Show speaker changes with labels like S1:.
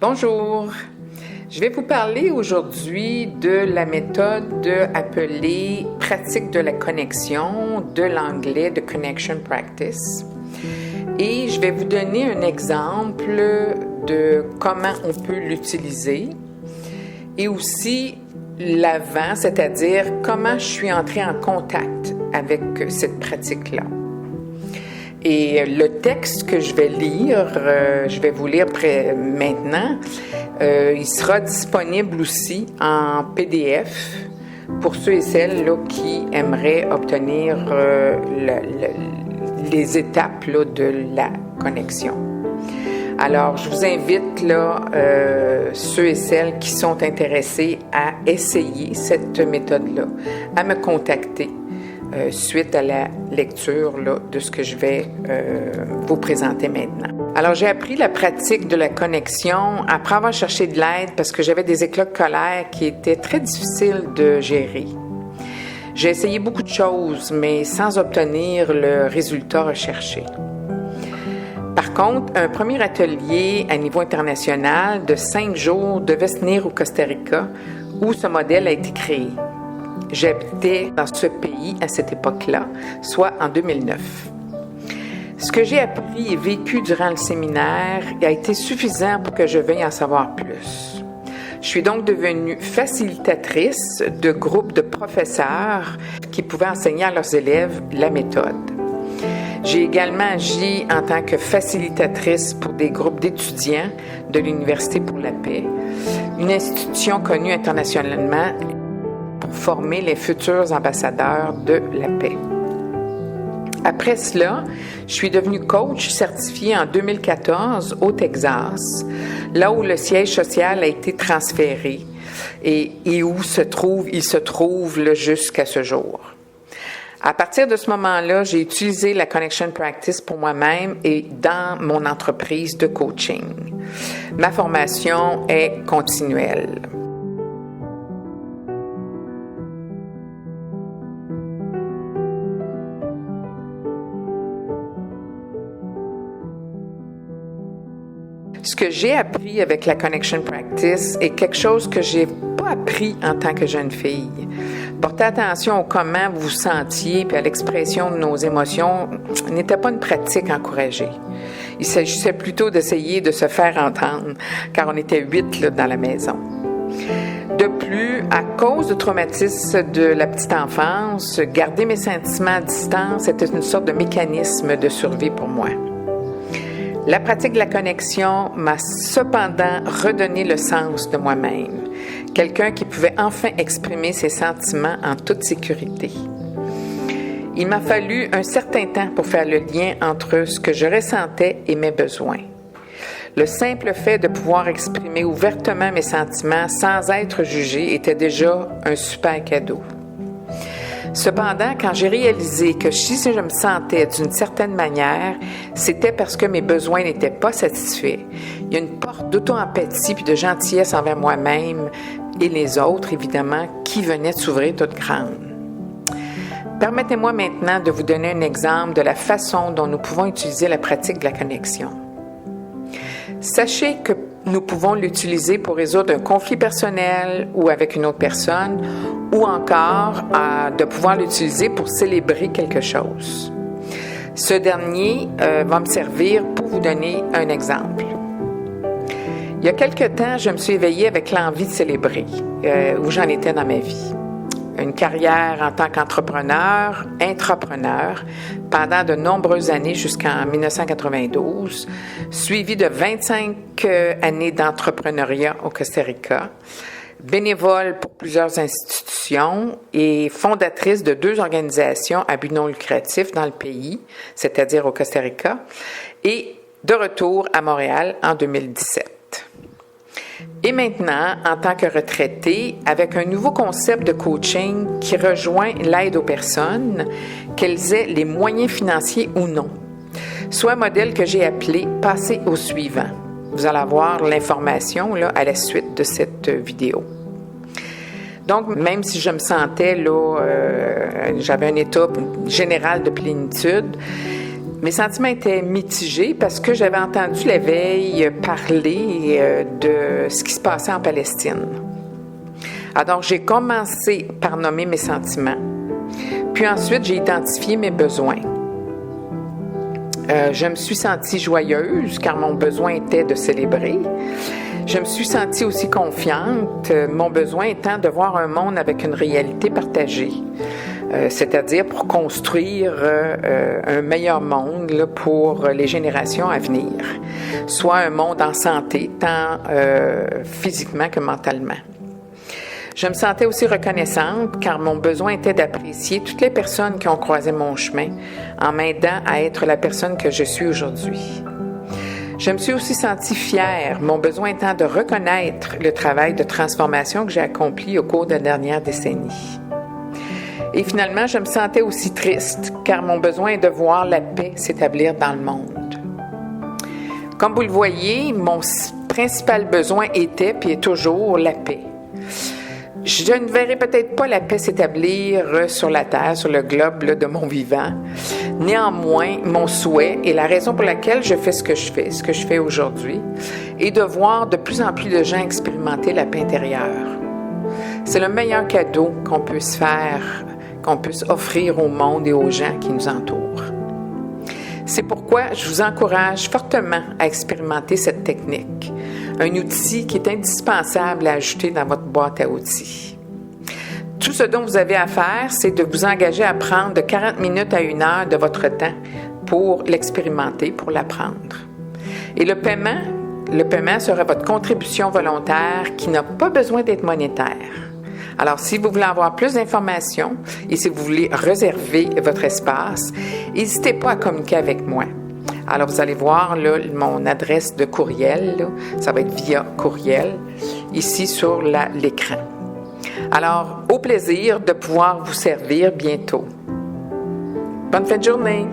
S1: Bonjour, je vais vous parler aujourd'hui de la méthode appelée pratique de la connexion, de l'anglais de Connection Practice. Et je vais vous donner un exemple de comment on peut l'utiliser et aussi l'avant, c'est-à-dire comment je suis entrée en contact avec cette pratique-là. Et le texte que je vais lire, je vais vous lire maintenant, il sera disponible aussi en PDF pour ceux et celles là, qui aimeraient obtenir les étapes là, de la connexion. Alors, je vous invite là, ceux et celles qui sont intéressés à essayer cette méthode-là, à me contacter. Suite à la lecture là, de ce que je vais vous présenter maintenant. Alors, j'ai appris la pratique de la connexion après avoir cherché de l'aide parce que j'avais des éclats de colère qui étaient très difficiles de gérer. J'ai essayé beaucoup de choses, mais sans obtenir le résultat recherché. Par contre, un premier atelier à niveau international de 5 jours devait se tenir au Costa Rica où ce modèle a été créé. J'habitais dans ce pays à cette époque-là, soit en 2009. Ce que j'ai appris et vécu durant le séminaire a été suffisant pour que je veuille en savoir plus. Je suis donc devenue facilitatrice de groupes de professeurs qui pouvaient enseigner à leurs élèves la méthode. J'ai également agi en tant que facilitatrice pour des groupes d'étudiants de l'Université pour la paix, une institution connue internationalement pour former les futurs ambassadeurs de la paix. Après cela, je suis devenue coach certifiée en 2014 au Texas, là où le siège social a été transféré et où il se trouve là, jusqu'à ce jour. À partir de ce moment-là, j'ai utilisé la Connection Practice pour moi-même et dans mon entreprise de coaching. Ma formation est continuelle. Ce que j'ai appris avec la Connection Practice est quelque chose que j'ai pas appris en tant que jeune fille. Porter attention au comment vous vous sentiez puis à l'expression de nos émotions n'était pas une pratique encouragée. Il s'agissait plutôt d'essayer de se faire entendre, car on était 8 là, dans la maison. De plus, à cause du traumatisme de la petite enfance, garder mes sentiments à distance était une sorte de mécanisme de survie pour moi. La pratique de la connexion m'a cependant redonné le sens de moi-même, quelqu'un qui pouvait enfin exprimer ses sentiments en toute sécurité. Il m'a fallu un certain temps pour faire le lien entre ce que je ressentais et mes besoins. Le simple fait de pouvoir exprimer ouvertement mes sentiments sans être jugé était déjà un super cadeau. Cependant, quand j'ai réalisé que si je me sentais d'une certaine manière, c'était parce que mes besoins n'étaient pas satisfaits. Il y a une porte d'auto-empathie puis de gentillesse envers moi-même et les autres, évidemment, qui venait de s'ouvrir toute grande. Permettez-moi maintenant de vous donner un exemple de la façon dont nous pouvons utiliser la pratique de la connexion. Sachez que nous pouvons l'utiliser pour résoudre un conflit personnel ou avec une autre personne, ou encore de pouvoir l'utiliser pour célébrer quelque chose. Ce dernier va me servir pour vous donner un exemple. Il y a quelque temps, je me suis éveillée avec l'envie de célébrer, où j'en étais dans ma vie. Une carrière en tant qu'entrepreneur, intrapreneur, pendant de nombreuses années jusqu'en 1992, suivie de 25 années d'entrepreneuriat au Costa Rica, bénévole pour plusieurs institutions et fondatrice de 2 organisations à but non lucratif dans le pays, c'est-à-dire au Costa Rica, et de retour à Montréal en 2017. Et maintenant, en tant que retraitée, avec un nouveau concept de coaching qui rejoint l'aide aux personnes, qu'elles aient les moyens financiers ou non, soit un modèle que j'ai appelé « Passer au suivant ». Vous allez avoir l'information là, à la suite de cette vidéo. Donc, même si je me sentais, là, j'avais un état général de plénitude, Mes sentiments étaient mitigés parce que j'avais entendu la veille parler de ce qui se passait en Palestine. Alors, j'ai commencé par nommer mes sentiments. Puis ensuite, j'ai identifié mes besoins. Je me suis sentie joyeuse car mon besoin était de célébrer. Je me suis sentie aussi confiante, mon besoin étant de voir un monde avec une réalité partagée. C'est-à-dire pour construire un meilleur monde là, pour les générations à venir, soit un monde en santé, tant physiquement que mentalement. Je me sentais aussi reconnaissante car mon besoin était d'apprécier toutes les personnes qui ont croisé mon chemin en m'aidant à être la personne que je suis aujourd'hui. Je me suis aussi sentie fière, mon besoin étant de reconnaître le travail de transformation que j'ai accompli au cours de la dernière décennie. Et finalement, je me sentais aussi triste, car mon besoin est de voir la paix s'établir dans le monde. Comme vous le voyez, mon principal besoin était, puis est toujours, la paix. Je ne verrai peut-être pas la paix s'établir sur la Terre, sur le globe là, de mon vivant. Néanmoins, mon souhait et la raison pour laquelle je fais ce que je fais aujourd'hui, est de voir de plus en plus de gens expérimenter la paix intérieure. C'est le meilleur cadeau qu'on puisse faire, qu'on puisse offrir au monde et aux gens qui nous entourent. C'est pourquoi je vous encourage fortement à expérimenter cette technique, un outil qui est indispensable à ajouter dans votre boîte à outils. Tout ce dont vous avez à faire, c'est de vous engager à prendre de 40 minutes à 1 heure de votre temps pour l'expérimenter, pour l'apprendre. Et le paiement sera votre contribution volontaire qui n'a pas besoin d'être monétaire. Alors, si vous voulez avoir plus d'informations et si vous voulez réserver votre espace, n'hésitez pas à communiquer avec moi. Alors, vous allez voir là, mon adresse de courriel, là, ça va être via courriel, ici sur l'écran. Alors, au plaisir de pouvoir vous servir bientôt. Bonne fin de journée!